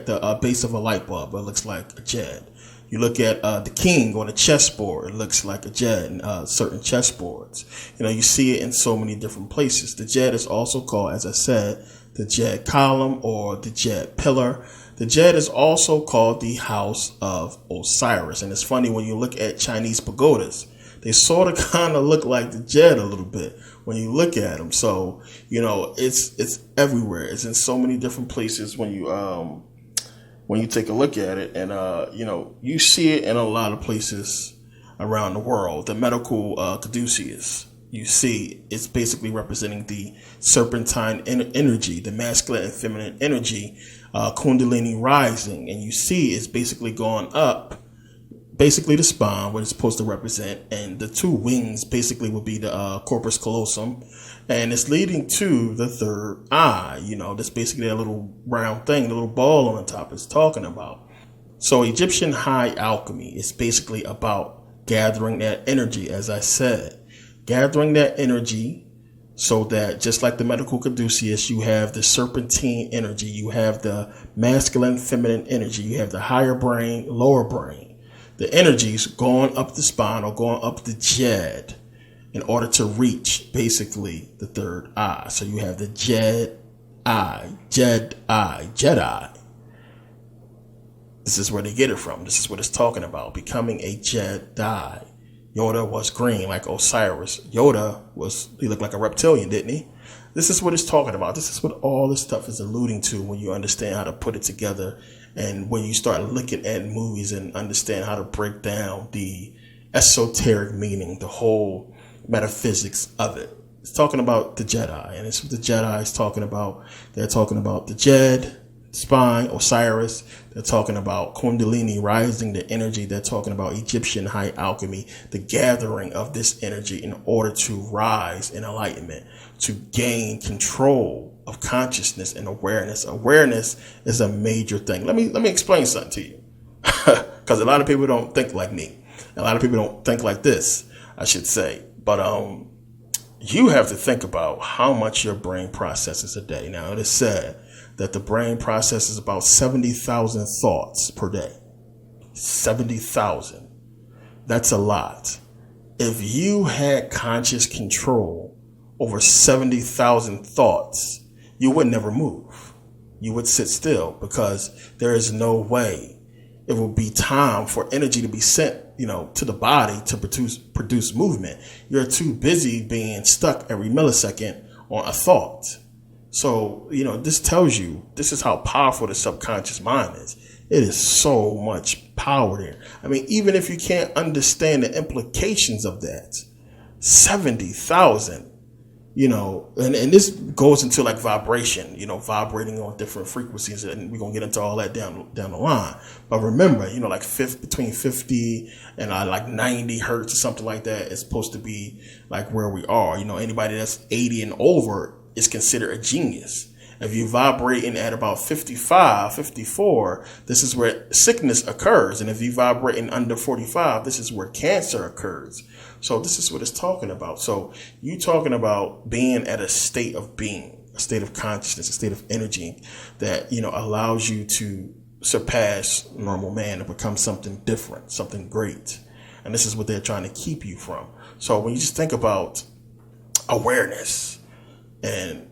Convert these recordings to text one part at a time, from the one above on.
the base of a light bulb, it looks like a Jed. You look at the king on a chessboard, it looks like a Jed in certain chessboards. You see it in so many different places. The Jed is also called, as I said, the Jed column or the Jed pillar. The Jed is also called the House of Osiris. And it's funny when you look at Chinese pagodas, they sort of kind of look like the Jed a little bit when you look at them. So, it's everywhere. It's in so many different places when you take a look at it. And, you see it in a lot of places around the world. The medical caduceus, you see, it's basically representing the serpentine energy, the masculine and feminine energy, Kundalini rising. And you see it's basically going up, basically the spine, what it's supposed to represent. And the two wings basically will be the corpus callosum. And it's leading to the third eye. That's basically that little round thing, the little ball on the top is talking about. So Egyptian high alchemy is basically about gathering that energy, as I said. Gathering that energy so that just like the medical caduceus, you have the serpentine energy, you have the masculine, feminine energy, you have the higher brain, lower brain. The energies going up the spine or going up the Jed in order to reach basically the third eye. So you have the Jedi. This is where they get it from. This is what it's talking about, becoming a Jedi. Yoda was green like Osiris. He looked like a reptilian, didn't he? This is what it's talking about. This is what all this stuff is alluding to when you understand how to put it together. And when you start looking at movies and understand how to break down the esoteric meaning, the whole metaphysics of it. It's talking about the Jedi, and it's what the Jedi is talking about. They're talking about the Jed, spine, Osiris. They're talking about Kundalini rising, the energy. They're talking about Egyptian high alchemy, the gathering of this energy in order to rise in enlightenment, to gain control of consciousness and awareness. Awareness is a major thing. Let me explain something to you, because a lot of people don't think like me. A lot of people don't think like this, I should say. But you have to think about how much your brain processes a day. Now, it is said that the brain processes about 70,000 thoughts per day. 70,000. That's a lot. If you had conscious control over 70,000 thoughts, you would never move. You would sit still, because there is no way it will be time for energy to be sent, to the body to produce movement. You're too busy being stuck every millisecond on a thought. So, this tells you, this is how powerful the subconscious mind is. It is so much power there. I mean, even if you can't understand the implications of that, 70,000, and this goes into like vibration, vibrating on different frequencies, and we're going to get into all that down the line. But remember, like between 50 and like 90 hertz or something like that is supposed to be like where we are. Anybody that's 80 and over is considered a genius. If you're vibrating at about 55, 54, this is where sickness occurs. And if you're vibrating under 45, this is where cancer occurs. So this is what it's talking about. So you talking about being at a state of being, a state of consciousness, a state of energy that, allows you to surpass normal man and become something different, something great. And this is what they're trying to keep you from. So when you just think about awareness and,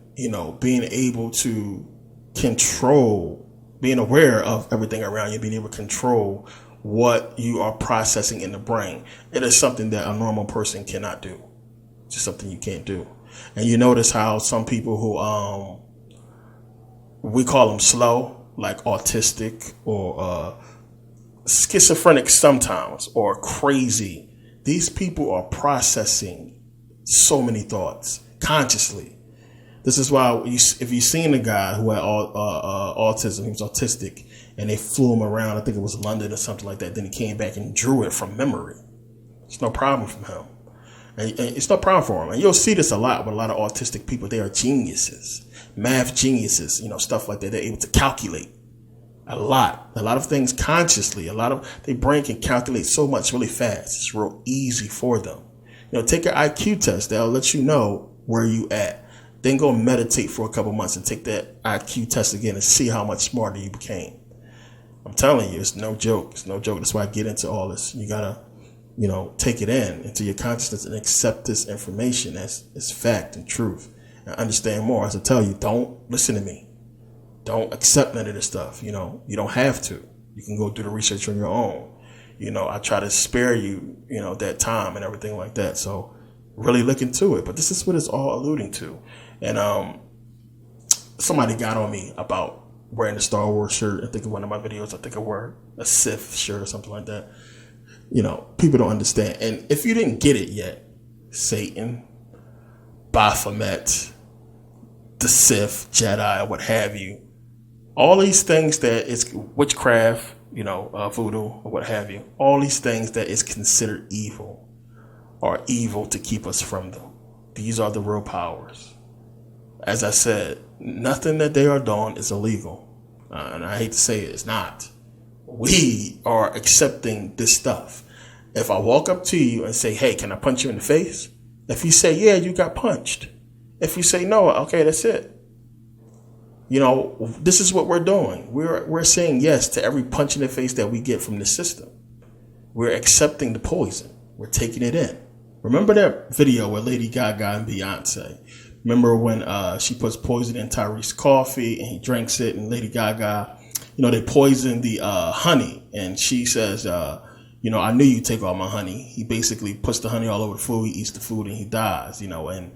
being able to control, being aware of everything around you, being able to control what you are processing in the brain, it is something that a normal person cannot do. It's just something you can't do. And you notice how some people who, we call them slow, like autistic or schizophrenic sometimes, or crazy. These people are processing so many thoughts consciously. This is why if you've seen a guy who had autism, he was autistic, and they flew him around, I think it was London or something like that, then he came back and drew it from memory. It's no problem from him. And it's no problem for him. And you'll see this a lot with a lot of autistic people. They are geniuses, math geniuses, stuff like that. They're able to calculate a lot of things consciously. Their brain can calculate so much really fast. It's real easy for them. Take an IQ test. They'll let you know where you at. Then go meditate for a couple months and take that IQ test again and see how much smarter you became. I'm telling you, it's no joke. It's no joke. That's why I get into all this. You gotta, take it into your consciousness and accept this information as fact and truth and understand more. As I tell you, don't listen to me. Don't accept none of this stuff. You don't have to. You can go do the research on your own. I try to spare you, that time and everything like that. So really look into it. But this is what it's all alluding to. And somebody got on me about wearing the Star Wars shirt. I think in one of my videos, I think I wore a Sith shirt or something like that. People don't understand. And if you didn't get it yet, Satan, Baphomet, the Sith, Jedi, what have you, all these things that is witchcraft, voodoo or what have you, all these things that is considered evil are evil to keep us from them. These are the real powers. As I said, nothing that they are doing is illegal. And I hate to say it, it's not. We are accepting this stuff. If I walk up to you and say, hey, can I punch you in the face? If you say, yeah, you got punched. If you say no, okay, that's it. This is what we're doing. We're saying yes to every punch in the face that we get from the system. We're accepting the poison. We're taking it in. Remember that video with Lady Gaga and Beyonce? Remember when she puts poison in Tyrese coffee and he drinks it, and Lady Gaga, they poison the honey, and she says, I knew you'd take all my honey. He basically puts the honey all over the food. He eats the food and he dies, and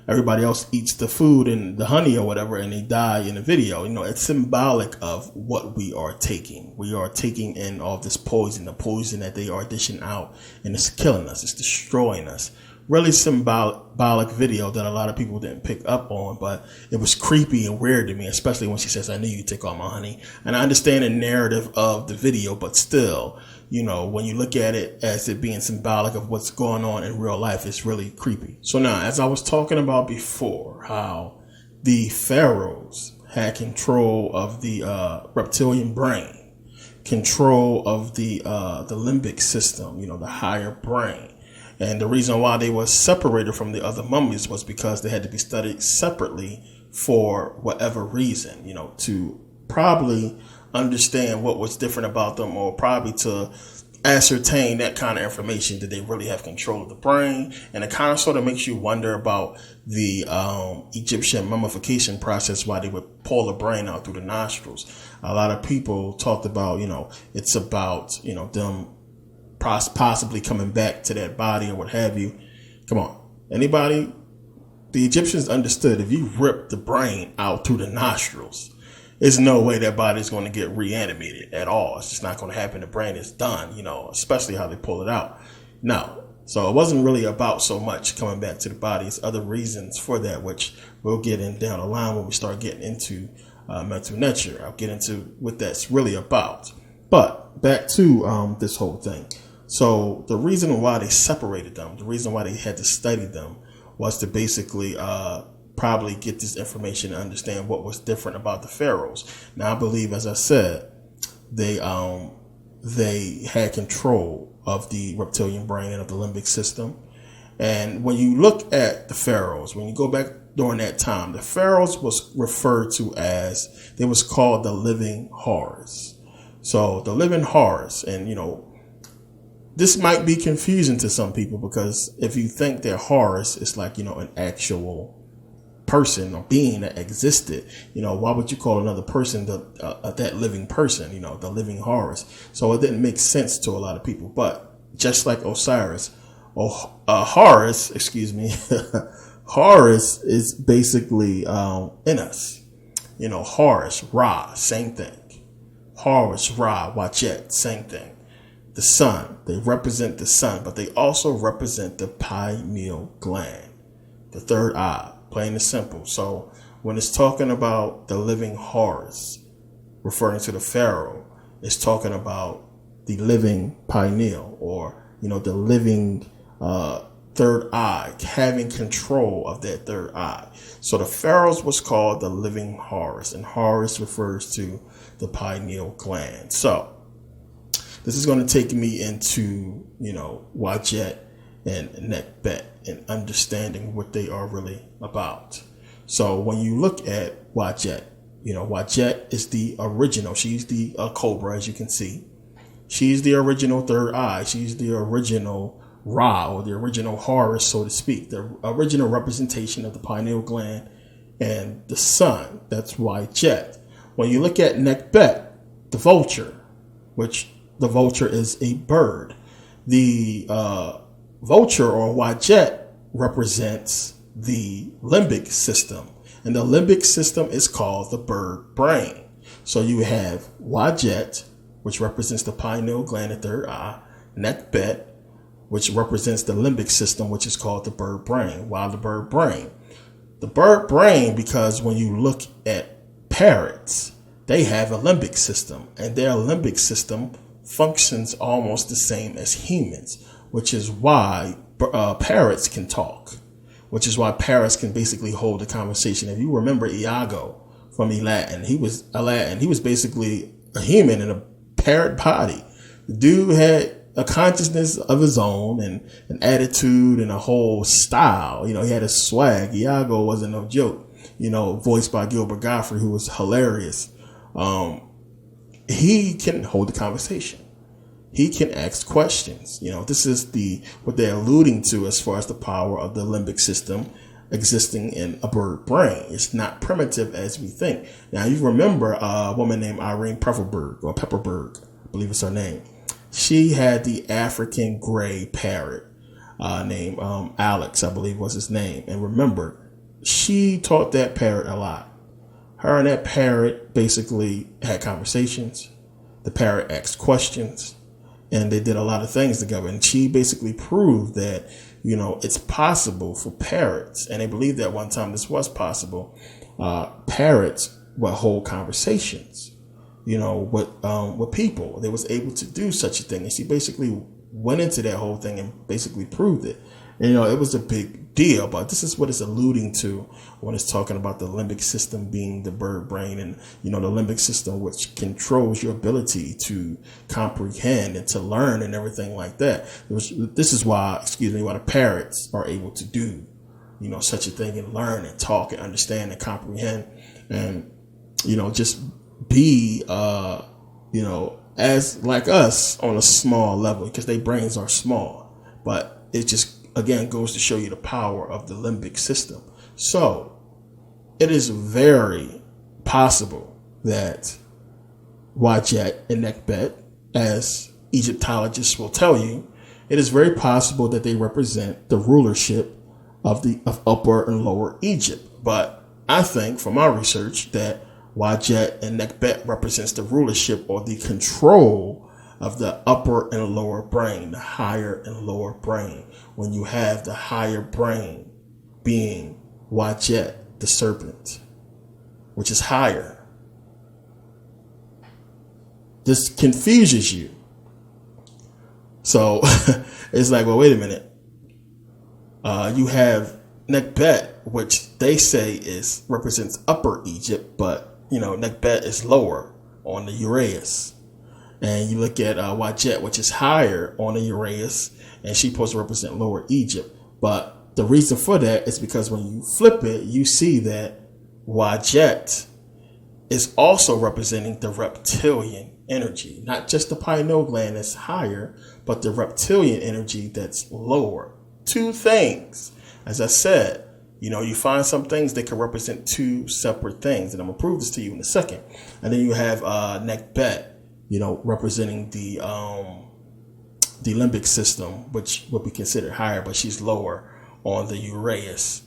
everybody else eats the food and the honey or whatever, and they die in the video. It's symbolic of what we are taking. We are taking in all this poison, the poison that they are dishing out, and it's killing us. It's destroying us. Really symbolic video that a lot of people didn't pick up on, but it was creepy and weird to me, especially when she says, I knew you'd take all my honey. And I understand the narrative of the video, but still, when you look at it as it being symbolic of what's going on in real life, it's really creepy. So now, as I was talking about before, how the pharaohs had control of the reptilian brain, control of the limbic system, the higher brain. And the reason why they were separated from the other mummies was because they had to be studied separately for whatever reason, to probably understand what was different about them, or probably to ascertain that kind of information. Did they really have control of the brain? And it kind of sort of makes you wonder about the Egyptian mummification process, why they would pull the brain out through the nostrils. A lot of people talked about, it's about, them possibly coming back to that body or what have you. Come on. Anybody? The Egyptians understood if you rip the brain out through the nostrils, there's no way that body's going to get reanimated at all. It's just not going to happen. The brain is done, especially how they pull it out. No. So it wasn't really about so much coming back to the body. It's other reasons for that, which we'll get in down the line when we start getting into mental nature. I'll get into what that's really about. But back to this whole thing. So the reason why they separated them, the reason why they had to study them, was to basically probably get this information and understand what was different about the pharaohs. Now, I believe, as I said, they had control of the reptilian brain and of the limbic system. And when you look at the pharaohs, when you go back during that time, the pharaohs was referred to as, they was called the living horrors. So the living horrors, and this might be confusing to some people, because if you think they're horrors, it's like, an actual person or being that existed. Why would you call another person that living person, the living horrors? So it didn't make sense to a lot of people. But just like Osiris, Horus, Horus is basically in us. Horus, Ra, same thing. Horus, Ra, Wachet, same thing. The sun, they represent the sun, but they also represent the pineal gland, the third eye, plain and simple. So when it's talking about the living Horus, referring to the pharaoh, it's talking about the living pineal, or, the living third eye, having control of that third eye. So the pharaohs was called the living Horus, and Horus refers to the pineal gland. So this is going to take me into, Wadjet and Nekbet, and understanding what they are really about. So when you look at Wadjet, Wadjet is the original. She's the Cobra, as you can see. She's the original third eye. She's the original Ra, or the original Horus, so to speak. The original representation of the pineal gland and the sun. That's Wadjet. When you look at Nekbet, the vulture, which the vulture is a bird. The vulture, or Wadjet, represents the limbic system. And the limbic system is called the bird brain. So you have Wadjet, which represents the pineal gland and third eye. Nekbet, which represents the limbic system, which is called the bird brain. Why the bird brain? The bird brain, because when you look at parrots, they have a limbic system, and their limbic system functions almost the same as humans, which is why parrots can talk, which is why parrots can basically hold a conversation. If you remember Iago from Aladdin, he was basically a human in a parrot body. The dude had a consciousness of his own and an attitude and a whole style. He had a swag. Iago wasn't no joke, voiced by Gilbert Gottfried, who was hilarious. He can hold the conversation. He can ask questions. This is what they're alluding to as far as the power of the limbic system existing in a bird brain. It's not primitive as we think. Now, you remember a woman named Irene Pepperberg, I believe it's her name. She had the African gray parrot named Alex, I believe was his name. And remember, she taught that parrot a lot. Her and that parrot basically had conversations. The parrot asked questions, and they did a lot of things together. And she basically proved that, it's possible for parrots. And they believed that one time this was possible. Parrots would hold conversations, with people. They was able to do such a thing. And she basically went into that whole thing and basically proved it. And, it was a big deal, but this is what it's alluding to when it's talking about the limbic system being the bird brain, and, the limbic system, which controls your ability to comprehend and to learn and everything like that. This is why the parrots are able to do, such a thing, and learn and talk and understand and comprehend and, just be, as like us on a small level, because their brains are small, but it just, again, goes to show you the power of the limbic system. So it is very possible that Wadjet and Nekbet, as Egyptologists will tell you, it is very possible that they represent the rulership of Upper and Lower Egypt. But I think from my research that Wadjet and Nekbet represents the rulership or the control of the upper and lower brain, the higher and lower brain. When you have the higher brain being Wadjet, the serpent, which is higher. This confuses you. So it's like, well, wait a minute. You have Nekbet, which they say represents Upper Egypt, but Nekbet is lower on the Uraeus. And you look at Wadjet, which is higher on the Uraeus, and she's supposed to represent Lower Egypt. But the reason for that is because when you flip it, you see that Wadjet is also representing the reptilian energy, not just the pineal gland that's higher, but the reptilian energy that's lower. Two things. As I said, you find some things that can represent two separate things, and I'm gonna prove this to you in a second. And then you have Nekbet, representing the limbic system, which would be considered higher, but she's lower on the Uraeus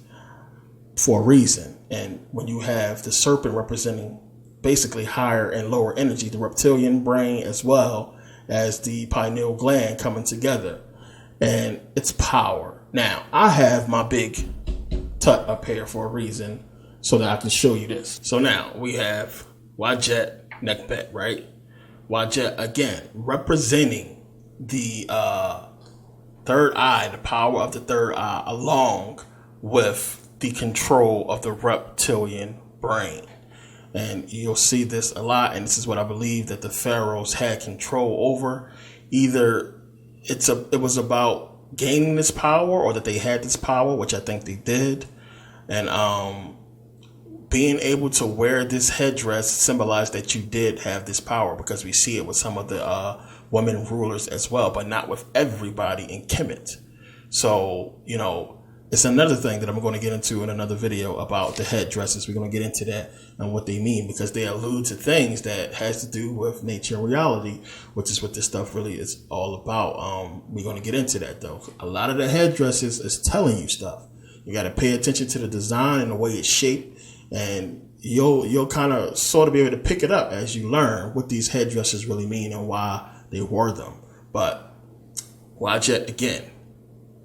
for a reason. And when you have the serpent representing basically higher and lower energy, the reptilian brain as well as the pineal gland coming together, and its power. Now, I have my big tut up here for a reason so that I can show you this. So now we have Wadjet, Nekbet, right? Wadjet, again, representing the third eye, the power of the third eye, along with the control of the reptilian brain. And you'll see this a lot, and this is what I believe that the pharaohs had control over. Either it was about gaining this power, or that they had this power, which I think they did. And being able to wear this headdress symbolized that you did have this power, because we see it with some of the women rulers as well, but not with everybody in Kemet. So, you know, it's another thing that I'm going to get into in another video about the headdresses. We're going to get into that and what they mean, because they allude to things that has to do with nature and reality, which is what this stuff really is all about. We're going to get into that though. A lot of the headdresses is telling you stuff. You got to pay attention to the design and the way it's shaped, and you'll kind of sort of be able to pick it up as you learn what these headdresses really mean and why they wore them. But watch it again.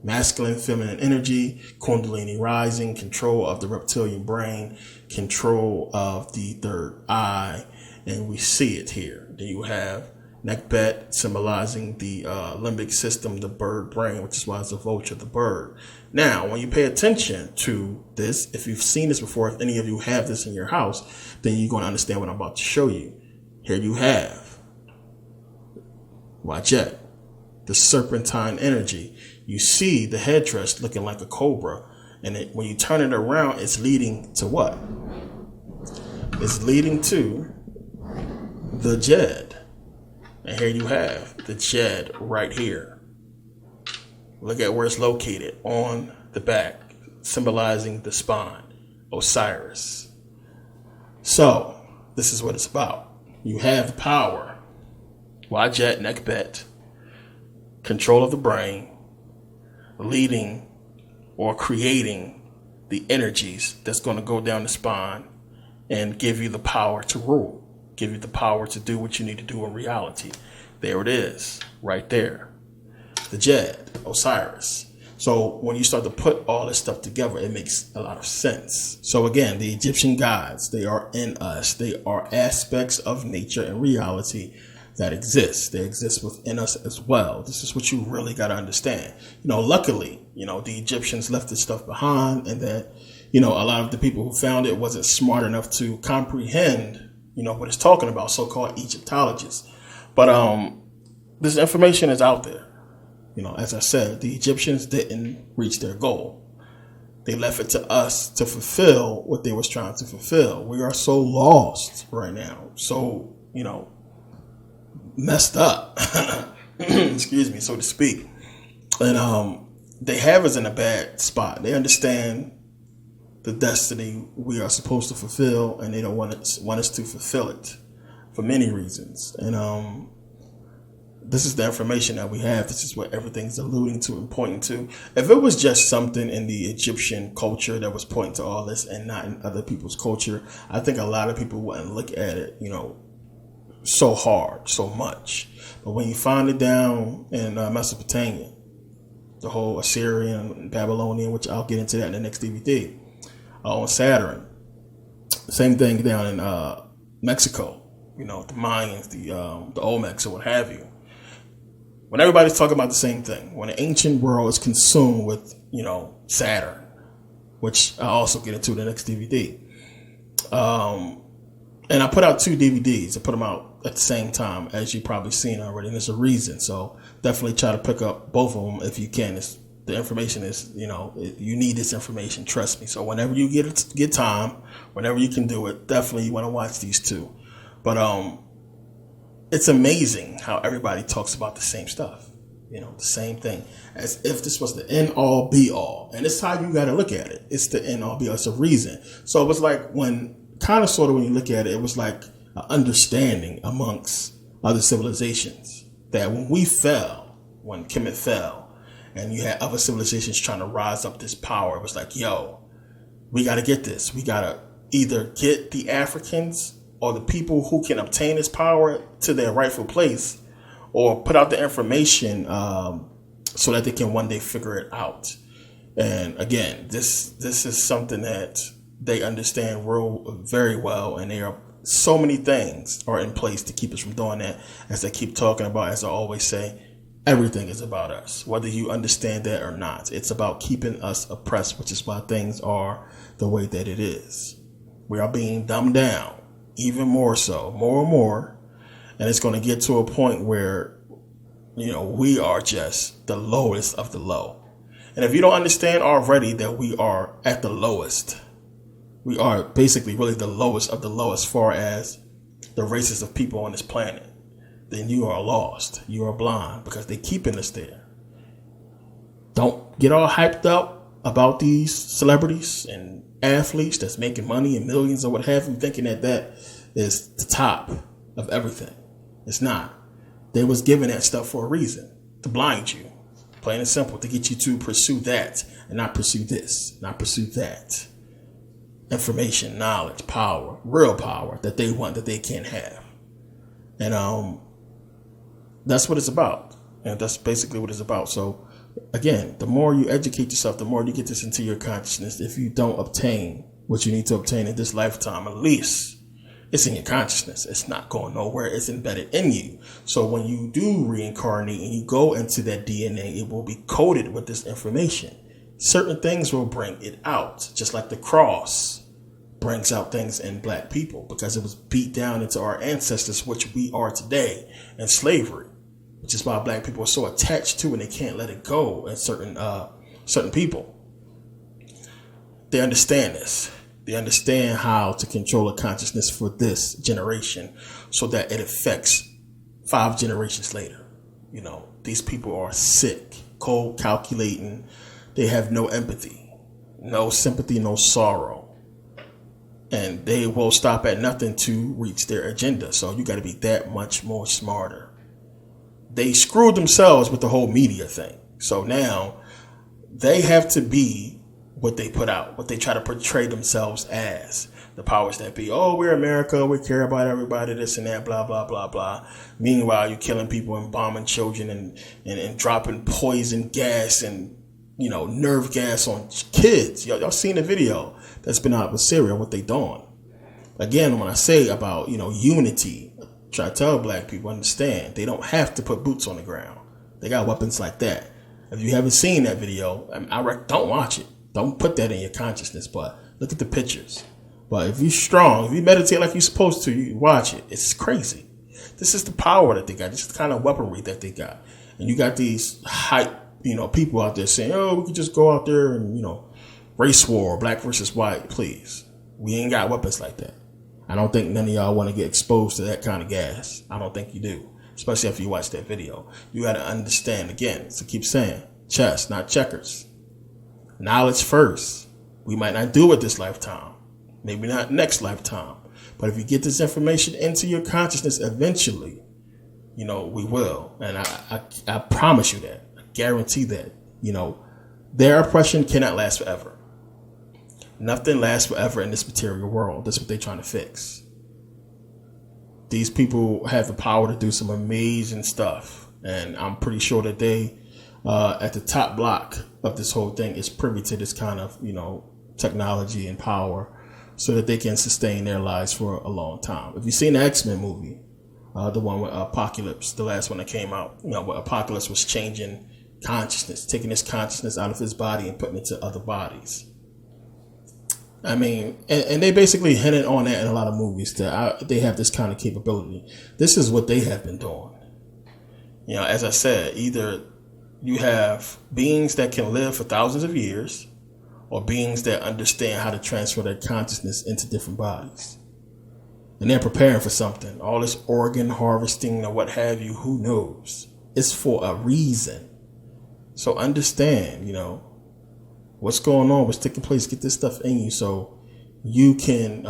Masculine, feminine energy, Kundalini rising, control of the reptilian brain, control of the third eye, and we see it here. Then you have Nekbet, symbolizing the limbic system, the bird brain, which is why it's a vulture, the bird. Now, when you pay attention to this, if you've seen this before, if any of you have this in your house, then you're going to understand what I'm about to show you. Here you have, watch it, the serpentine energy. You see the headdress looking like a cobra, and when you turn it around, it's leading to what? It's leading to the Djed. And here you have the Djed right here. Look at where it's located on the back, symbolizing the spine, Osiris. So this is what it's about. You have the power, Wadjet Nekbet, control of the brain, leading or creating the energies that's going to go down the spine and give you the power to rule, give you the power to do what you need to do in reality. There it is, right there. The Djed, Osiris. So when you start to put all this stuff together, it makes a lot of sense. So again, the Egyptian gods, they are in us. They are aspects of nature and reality that exists. They exist within us as well. This is what you really got to understand. You know, luckily, you know, the Egyptians left this stuff behind, and that, you know, a lot of the people who found it wasn't smart enough to comprehend, you know, what it's talking about, so-called Egyptologists. But this information is out there. You know, as I said, the Egyptians didn't reach their goal. They left it to us to fulfill what they was trying to fulfill. We are so lost right now. So, you know, messed up, excuse me, so to speak. And they have us in a bad spot. They understand the destiny we are supposed to fulfill, and they don't want us to fulfill it for many reasons. And this is the information that we have. This is what everything's alluding to and pointing to. If it was just something in the Egyptian culture that was pointing to all this and not in other people's culture, I think a lot of people wouldn't look at it, you know, so hard, so much. But when you find it down in Mesopotamia, the whole Assyrian and Babylonian, which I'll get into that in the next DVD, on Saturn, same thing down in Mexico, you know, the Mayans, the Olmecs, or what have you. When everybody's talking about the same thing, when the ancient world is consumed with, you know, Saturn, which I'll also get into in the next DVD. And I put out 2 DVDs. I put them out at the same time, as you've probably seen already. And there's a reason. So definitely try to pick up both of them if you can. The information is, you know, you need this information. Trust me. So whenever you get time, whenever you can do it, definitely you want to watch these 2. But it's amazing how everybody talks about the same stuff. You know, the same thing, as if this was the end all be all. And it's how you got to look at it. It's the end all be all. It's a reason. So it was like when you look at it, it was like an understanding amongst other civilizations that when we fell, when Kemet fell, and you had other civilizations trying to rise up this power, it was like, yo, we got to get this. We got to either get the Africans or the people who can obtain this power to their rightful place, or put out the information so that they can one day figure it out. And again, this is something that they understand very well, and there are so many things are in place to keep us from doing that. As they keep talking about, as I always say, everything is about us, whether you understand that or not. It's about keeping us oppressed, which is why things are the way that it is. We are being dumbed down, even more so, more and more, and it's going to get to a point where, you know, we are just the lowest of the low. And if you don't understand already that we are at the lowest, we are basically really the lowest of the low as far as the races of people on this planet, then you are lost. You are blind because they're keeping us there. Don't get all hyped up about these celebrities and athletes that's making money and millions or what have you, thinking that that is the top of everything. It's not. They was given that stuff for a reason, to blind you, plain and simple, to get you to pursue that and not pursue this, not pursue that. Information, knowledge, power, real power that they want that they can't have. And that's what it's about. And that's basically what it's about. So again, the more you educate yourself, the more you get this into your consciousness. If you don't obtain what you need to obtain in this lifetime, at least it's in your consciousness. It's not going nowhere. It's embedded in you. So when you do reincarnate and you go into that DNA, it will be coded with this information. Certain things will bring it out, just like the cross brings out things in black people because it was beat down into our ancestors, which we are today, in slavery, which is why black people are so attached to and they can't let it go. And certain people, they understand this. They understand how to control a consciousness for this generation so that it affects 5 generations later. You know, these people are sick, cold, calculating. They have no empathy, no sympathy, no sorrow. And they will stop at nothing to reach their agenda. So you got to be that much more smarter. They screwed themselves with the whole media thing. So now they have to be what they put out, what they try to portray themselves as. The powers that be, oh, we're America, we care about everybody, this and that, blah, blah, blah, blah. Meanwhile, you're killing people and bombing children and dropping poison gas and, you know, nerve gas on kids. Y'all seen the video that's been out with Syria, what they doing. Again, when I say about, you know, unity, try to tell black people, understand, they don't have to put boots on the ground. They got weapons like that. If you haven't seen that video, don't watch it. Don't put that in your consciousness, but look at the pictures. But if you're strong, if you meditate like you're supposed to, you watch it. It's crazy. This is the power that they got. This is the kind of weaponry that they got. And you got these hype, you know, people out there saying, oh, we could just go out there and, you know, race war, black versus white. Please. We ain't got weapons like that. I don't think none of y'all want to get exposed to that kind of gas. I don't think you do. Especially after you watch that video. You got to understand, again, so keep saying, chess, not checkers. Knowledge first. We might not do it this lifetime. Maybe not next lifetime. But if you get this information into your consciousness eventually, you know, we will. And I promise you that. I guarantee that. You know, their oppression cannot last forever. Nothing lasts forever in this material world. That's what they're trying to fix. These people have the power to do some amazing stuff. And I'm pretty sure that they, at the top block of this whole thing, is privy to this kind of, you know, technology and power so that they can sustain their lives for a long time. If you've seen the X-Men movie, the one with Apocalypse, the last one that came out, you know, where Apocalypse was changing consciousness, taking his consciousness out of his body and putting it to other bodies. I mean, and they basically hinted on that in a lot of movies that they have this kind of capability. This is what they have been doing. You know, as I said, either you have beings that can live for thousands of years or beings that understand how to transfer their consciousness into different bodies. And they're preparing for something. All this organ harvesting or what have you, who knows? It's for a reason. So understand, you know, what's going on, what's taking place. Get this stuff in you so you can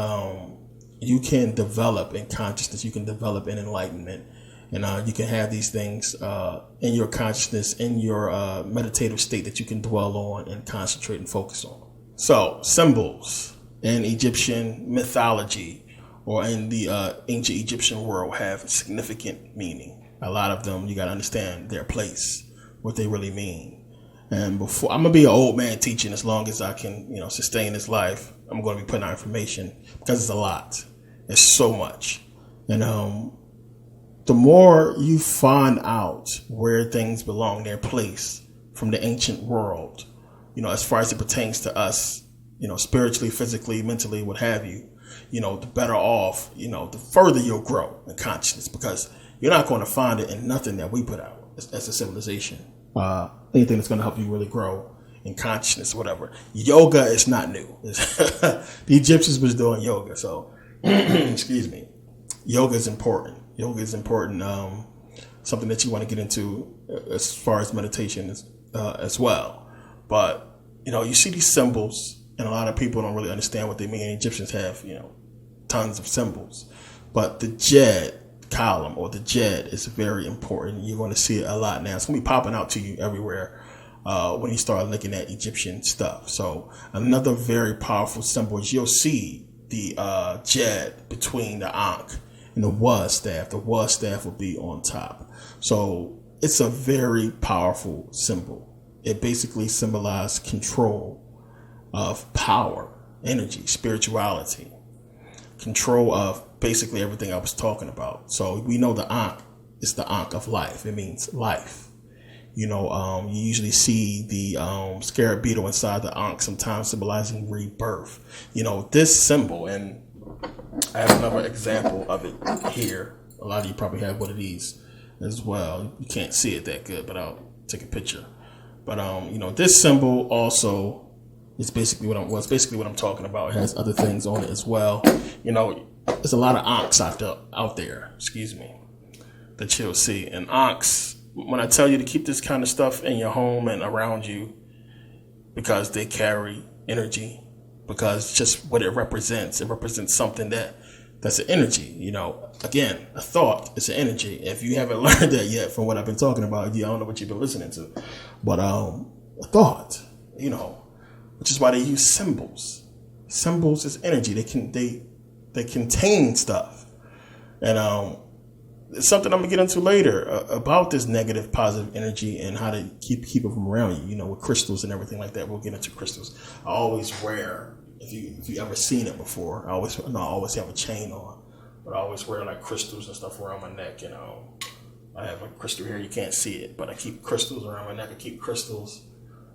develop in consciousness. You can develop in enlightenment. And you can have these things in your consciousness, in your meditative state that you can dwell on and concentrate and focus on. So, symbols in Egyptian mythology or in the ancient Egyptian world have significant meaning. A lot of them, you got to understand their place, what they really mean. And before, I'm going to be an old man teaching as long as I can, you know, sustain this life. I'm going to be putting out information because it's a lot. It's so much. And the more you find out where things belong, their place from the ancient world, you know, as far as it pertains to us, you know, spiritually, physically, mentally, what have you, you know, the better off, you know, the further you'll grow in consciousness because you're not going to find it in nothing that we put out as a civilization. Anything that's going to help you really grow and consciousness, whatever. Yoga is not new. The Egyptians was doing yoga, so excuse me. Yoga is important. Yoga is important. Something that you want to get into as far as meditation as well. But you see these symbols, and a lot of people don't really understand what they mean. Egyptians have tons of symbols, but the Djed column or the Djed is very important. You're going to see it a lot now. It's going to be popping out to you everywhere when you start looking at Egyptian stuff. So another very powerful symbol is you'll see the Djed between the Ankh and the Waz staff. The Waz staff will be on top. So it's a very powerful symbol. It basically symbolizes control of power, energy, spirituality, control of basically everything I was talking about. So we know the Ankh is the Ankh of life. It means life. You usually see the scarab beetle inside the Ankh, sometimes symbolizing rebirth. This symbol, and I have another example of it here. A lot of you probably have one of these as well. You can't see it that good, but I'll take a picture. But this symbol also is basically what I'm talking about. It has other things on it as well. There's a lot of Ankhs out there, that you'll see. And Ankhs, when I tell you to keep this kind of stuff in your home and around you, because they carry energy, because just what it represents something that's an energy. Again, a thought is an energy. If you haven't learned that yet from what I've been talking about, I don't know what you've been listening to, but a thought, which is why they use symbols. Symbols is energy. They contain stuff. And it's something I'm gonna get into later about this negative, positive energy and how to keep it from around you. With crystals and everything like that. We'll get into crystals. I always wear, if you ever seen it before, I always have a chain on, but I always wear like crystals and stuff around my neck. I have a crystal here. You can't see it, but I keep crystals around my neck. I keep crystals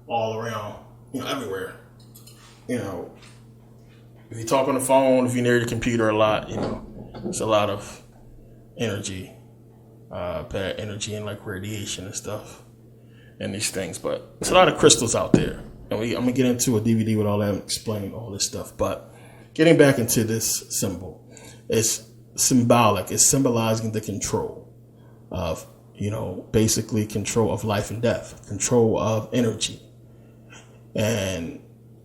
all around, everywhere. If you talk on the phone, if you're near your computer a lot, it's a lot of energy, bad energy and like radiation and stuff and these things. But there's a lot of crystals out there. And I'm going to get into a DVD with all that and explain all this stuff. But getting back into this symbol, it's symbolic. It's symbolizing the control of, basically control of life and death, control of energy. And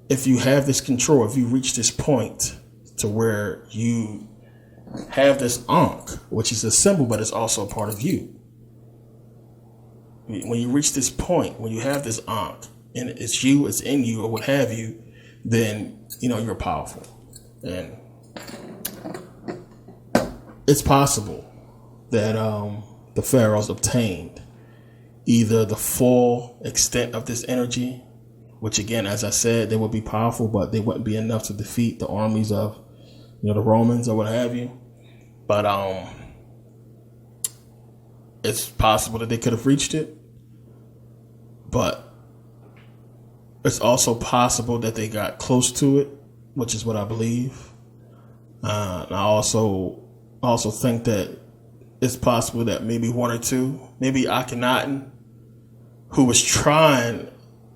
if you have this control, if you reach this point to where you have this Ankh, which is a symbol, but it's also a part of you. When you reach this point, when you have this Ankh, and it's you, it's in you, or what have you, then, you're powerful. And it's possible that the pharaohs obtained either the full extent of this energy, which again, as I said, they would be powerful, but they wouldn't be enough to defeat the armies of, the Romans or what have you. But it's possible that they could have reached it. But it's also possible that they got close to it, which is what I believe. And I also think that it's possible that maybe one or two, maybe Akhenaten, who was trying.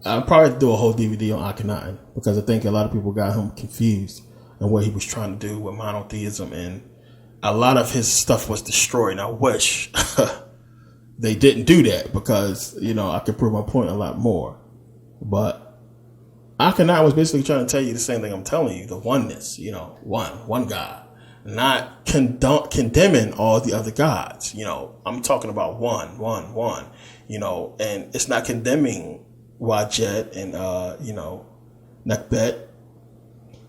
I'll probably do a whole DVD on Akhenaten because I think a lot of people got him confused and what he was trying to do with monotheism, and a lot of his stuff was destroyed. And I wish they didn't do that because, I could prove my point a lot more. But Akhenaten was basically trying to tell you the same thing I'm telling you, the oneness, one God, not condemning all the other gods. I'm talking about one, and it's not condemning Wadjet and, Nekhbet.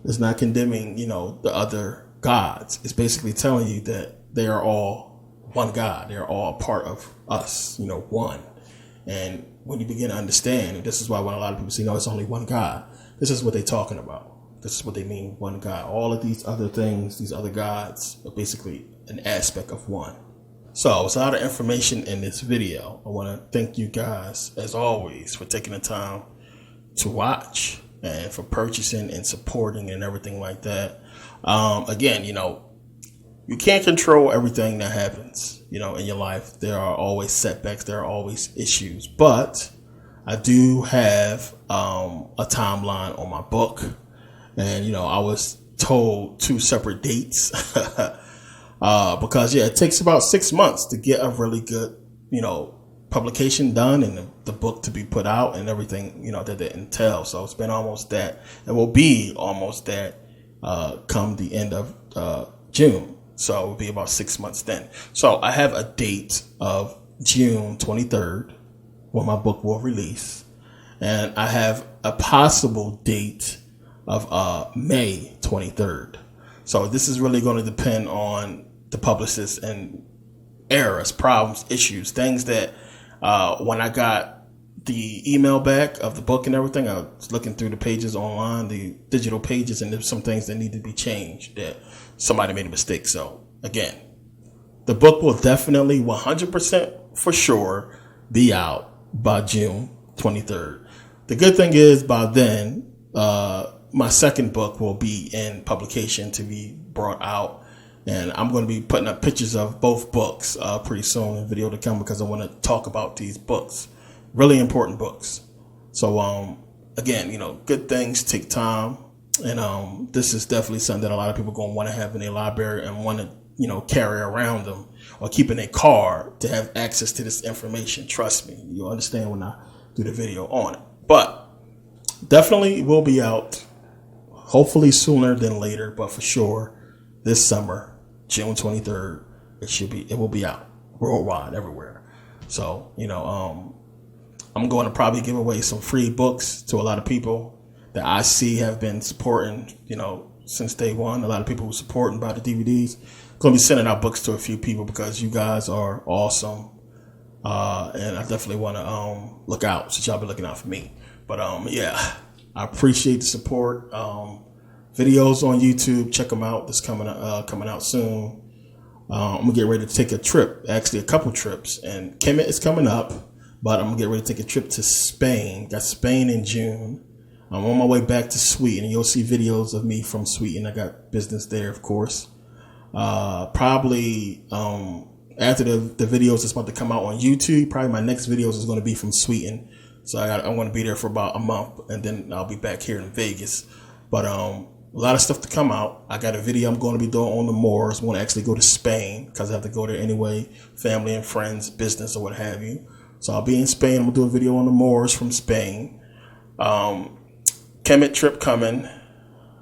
It's not condemning, the other gods. It's basically telling you that they are all one God. They're all a part of us, one. And when you begin to understand, and this is why when a lot of people say, no, it's only one God, this is what they're talking about. This is what they mean, one God. All of these other things, these other gods, are basically an aspect of one. So it's a lot of information in this video. I want to thank you guys, as always, for taking the time to watch and for purchasing and supporting and everything like that. Again, you can't control everything that happens, in your life. There are always setbacks. There are always issues. But I do have a timeline on my book, and I was told 2 separate dates because it takes about 6 months to get a really good publication done and the book to be put out and everything that entails. So it's been almost that. It will be almost that come the end of June. So it will be about 6 months then. So I have a date of June 23rd when my book will release, and I have a possible date of May 23rd. So this is really going to depend on the publicist and errors, problems, issues, things that when I got the email back of the book and everything, I was looking through the pages online, the digital pages, and there's some things that need to be changed that somebody made a mistake. So again, the book will definitely 100% for sure be out by June 23rd. The good thing is by then, my second book will be in publication to be brought out. And I'm going to be putting up pictures of both books pretty soon in video to come, because I want to talk about these books. Really important books. So, again, good things take time. And this is definitely something that a lot of people are going to want to have in their library and want to, carry around them or keep in their car to have access to this information. Trust me, you'll understand when I do the video on it. But definitely will be out, hopefully sooner than later, but for sure this summer, June 23rd, it will be out worldwide, everywhere. So, I'm going to probably give away some free books to a lot of people that I see have been supporting, since day one. A lot of people who support and buy the DVDs. Going to be sending out books to a few people because you guys are awesome. And I definitely want to look out, since y'all been looking out for me. But yeah, I appreciate the support. Videos on YouTube, check them out. That's coming out soon. I'm gonna get ready to take a trip, actually a couple trips, and Kemet is coming up, but I'm gonna get ready to take a trip to Spain. Got Spain in June. I'm on my way back to Sweden, and you'll see videos of me from Sweden. I got business there, of course. Probably after the videos that's about to come out on YouTube, probably my next videos is going to be from Sweden. So I'm going to be there for about a month, and then I'll be back here in Vegas. But a lot of stuff to come out. I got a video I'm going to be doing on the Moors. I want to actually go to Spain because I have to go there anyway, family and friends, business or what have you. So I'll be in Spain. I'm going to do a video on the Moors from Spain. Kemet trip coming.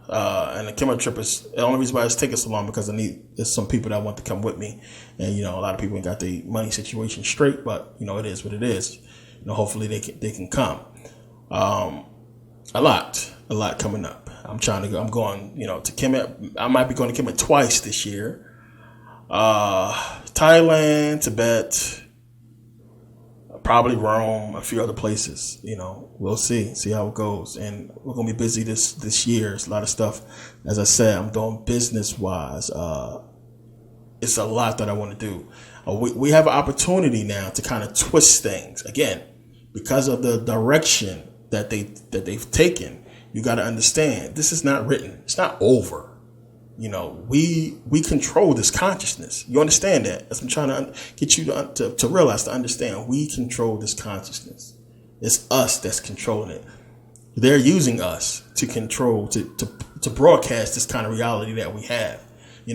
And the Kemet trip is the only reason why it's taking so long, because there's some people that want to come with me. And, a lot of people ain't got the money situation straight, but, it is what it is. Hopefully they can come. A lot coming up. I'm going, to Kemet. I might be going to Kemet twice this year. Thailand, Tibet, probably Rome, a few other places. We'll see how it goes. And we're going to be busy this year. It's a lot of stuff. As I said, I'm doing business wise. It's a lot that I want to do. We have an opportunity now to kind of twist things again, because of the direction that they've taken. You got to understand, this is not written. It's not over. We control this consciousness. You understand that? As I'm trying to get you to realize, to understand, we control this consciousness. It's us that's controlling it. They're using us to control, to broadcast this kind of reality that we have,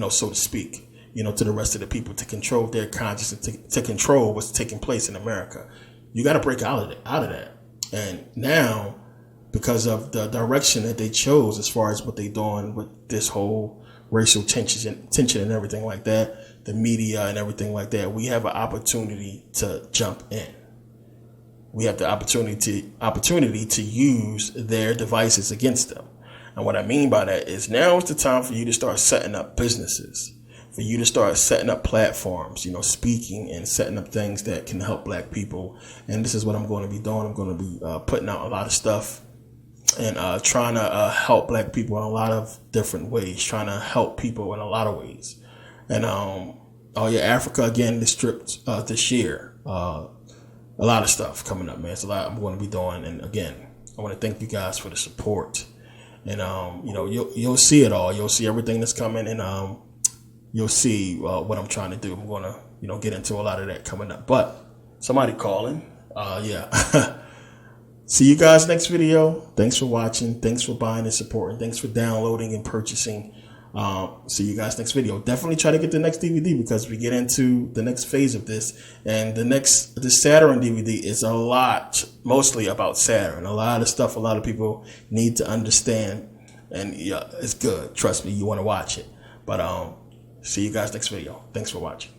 so to speak, to the rest of the people, to control their consciousness, to control what's taking place in America. You got to break out of that. And now, because of the direction that they chose as far as what they're doing with this whole racial tension and everything like that, the media and everything like that, we have an opportunity to jump in. We have the opportunity to use their devices against them. And what I mean by that is, now is the time for you to start setting up businesses, for you to start setting up platforms, speaking and setting up things that can help black people. And this is what I'm going to be doing. I'm going to be putting out a lot of stuff and trying to help black people in a lot of different ways, trying to help people in a lot of ways. And, Africa again, this trip this year, a lot of stuff coming up, man. It's a lot I'm going to be doing. And again, I want to thank you guys for the support. And, you'll see it all. You'll see everything that's coming, and you'll see what I'm trying to do. I'm going to, get into a lot of that coming up. But somebody calling. Yeah. See you guys next video. Thanks for watching. Thanks for buying and supporting. Thanks for downloading and purchasing. See you guys next video. Definitely try to get the next DVD because we get into the next phase of this. And the Saturn DVD is a lot, mostly about Saturn. A lot of stuff a lot of people need to understand. And yeah, it's good. Trust me, you want to watch it. But see you guys next video. Thanks for watching.